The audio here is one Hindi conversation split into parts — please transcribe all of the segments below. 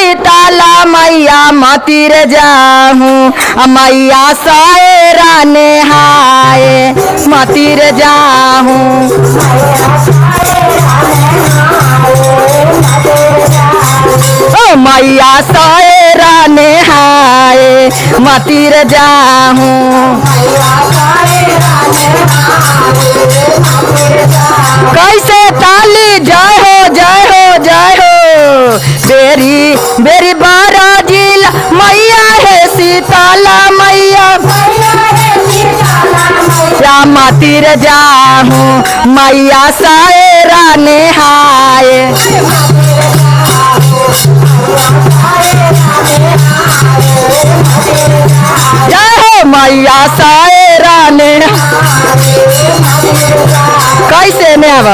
सीताला मैया मतिर जाहूँ मैया सायरा नेहाए मतिर जाहूँ ओ मैया सायरा नेहाए मतिर जाहूँ कैसे ताली जय हो जय हो जय हो बेरी बेरी बारा जिला मैया है सीताला मैया या मतिर जाहूँ मैया सायरा नेहाए जय हो मैया सायरा कैसे ने अब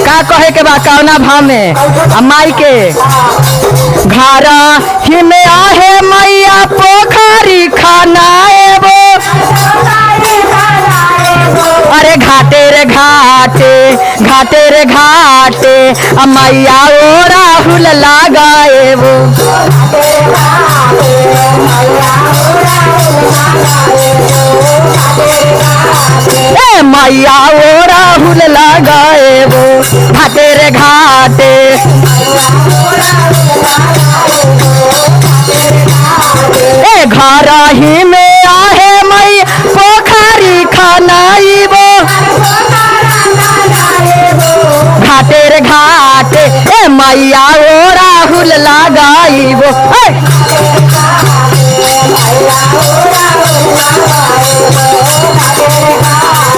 का कहे के बा कौना भाव में माई के घर ही में आहे मैया पोखरी खानाए वो अरे घाटे रे घाटे घाटे रे घाटे मैया ओ राहुल लगाए वो मैया ओ राहुल लगाए वो घाटे रे घाटे घर ही में आहे मैया पोखरी खानाई वो घाटे रे घाटे मैया ओ राहुल लगाई वो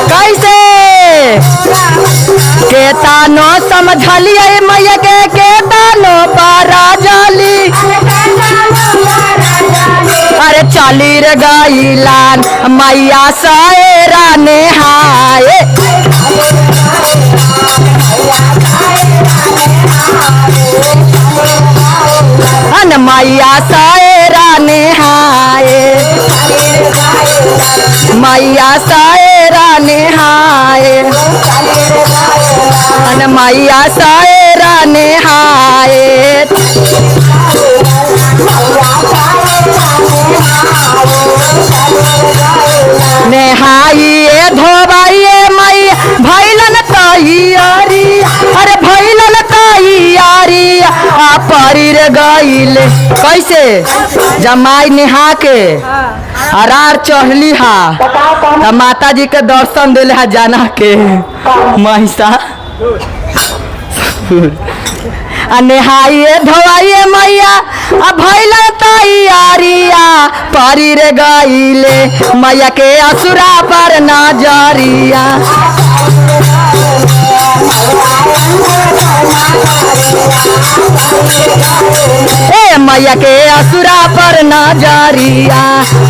कैसे केतानो समझलिए मैया के केतानो पारा जाली अरे चली रे गईलान मैया सायरा नेहाए अन मैया सायरा नेहाए मैया सायरा नेहाए अन मैया सायरा नेहाए नेहाइए धोबाइए मैया भैलन तैयारी अरे भैलन तैयारी आ परीर गईले कैसे जमाई नेहा के अरार चढ़ली हा तो माता जी के दर्शन दिले हा जाना के महिषा नेहाइए धोवाइए मैया आ भैल तैयारिया परीर गईले मैया के असुरा पर नजरिया मैया के असुरा पर नजरिया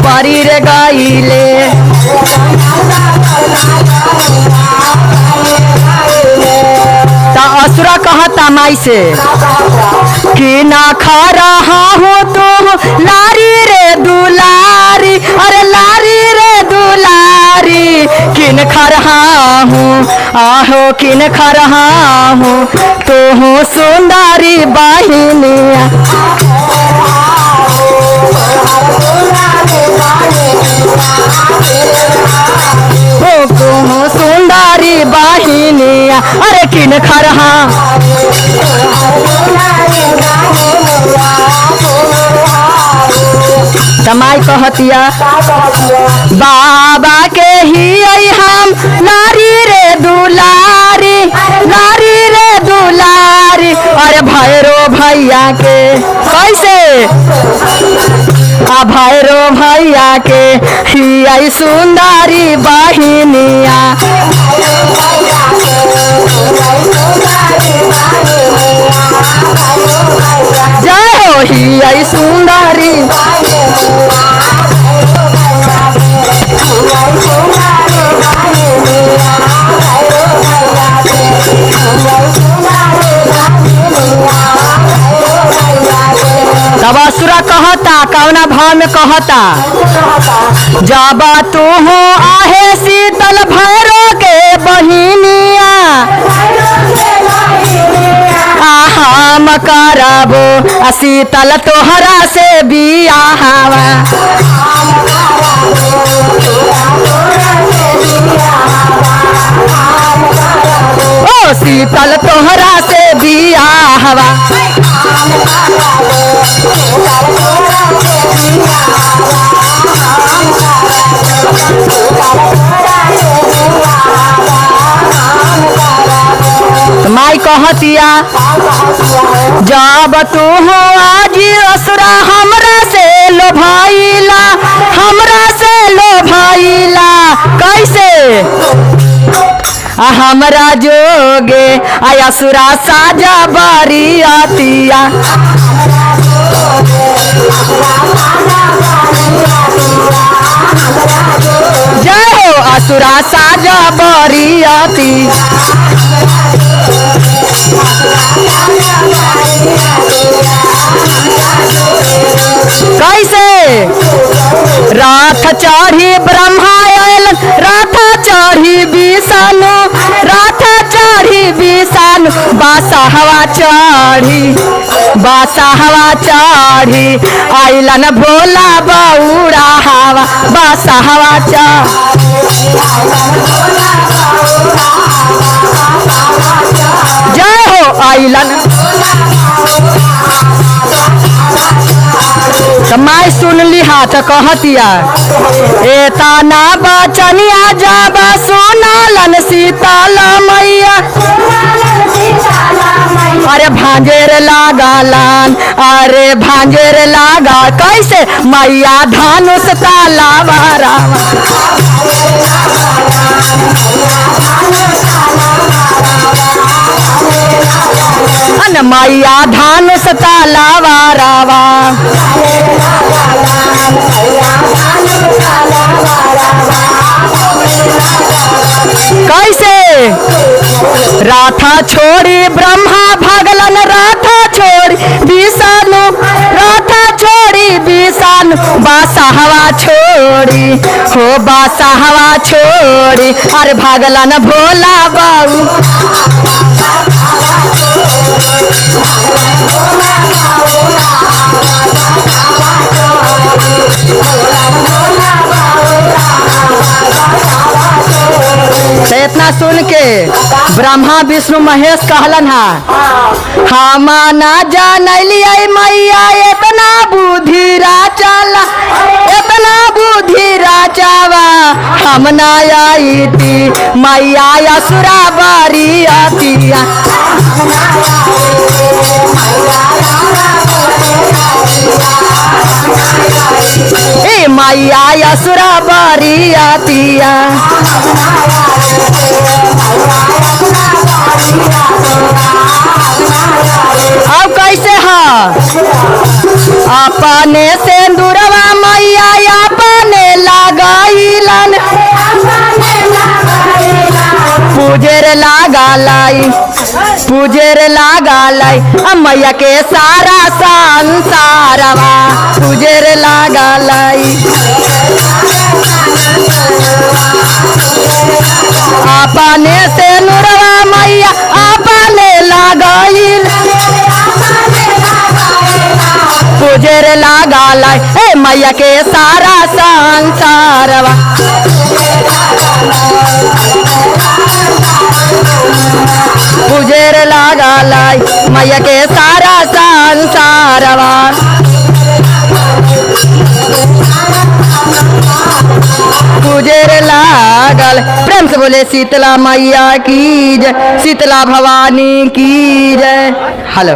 परीर गईले असुरा कहता माई से कि ना खा रहा हूँ तुम लारी रे दुलारी अरे लारी रे दुलारी किन खा रहा हूँ आहो किन खा रहा हूँ तो हूँ सुंदरी बहिनिया तुम सुंदरी बहिनिया अरे किन खा रहा तमाई कहतिया बाबा के ही हम नारी रे दुलारी अरे भैरो भैया के कैसे आ भैरो भैया के ही सुंदरी बहिनिया जय हो ही सुंदरी तब असुरा कहता कौना भाव में कहता जब तू हो आहे शीतल भैरो के बहिनिया हम कर करबो शीतल तोहरा से बियाहवा ओ शीतल तोहरा से बियाहवा माई कहतिया जब तू हो आज असुरा हमरा से लो भाईला कैसे हमरा जोगे असुरा साजा बरियतिया जय हो असुरा साजा बरियती कैसे राथ चढ़ी ब्रह्मा आयल राथ चढ़ी विषाणु बासा हवा चढ़ी आइलन भोला बौरा हवा बासा हवा जय हो आइलन माई सुन लिहा तो कहतिया एतना बचनिया जाबा सुनालन शीतल मैया अरे भांजेर लगालन अरे भांजेर लगा कैसे मैया धनुष तालावारा मैया धनुष तालावारावा कैसे राथा छोड़ी ब्रह्मा भगलन राथा छोड़ी विषाणु बासा हवा छोड़ी हो बासा हवा छोड़ी अरे भगलन भोला बाबू इतना सुन के ब्रह्मा विष्णु महेश कहलन हम ना जानलिए मैया इतना बुद्धि राचावा हम ना आई थी मैया असुरा बरियतिया ए मैया असुरा बरियतिया अब कैसे अपने सिंदूरवा मैया अपने लगाइलन पूजेर लागालाई मैया के सारा संसारवा पूजेर लागालाई अपने सिंदूरवा मैया अपने लगाइल पूजेर लागालाई ए मैया के सारा संसारवा पूजेर लागालाई मैया के सारा संसारवा पूजेर लागल प्रेम से बोले शीतला मैया की जय शीतला भवानी की जय। हेलो।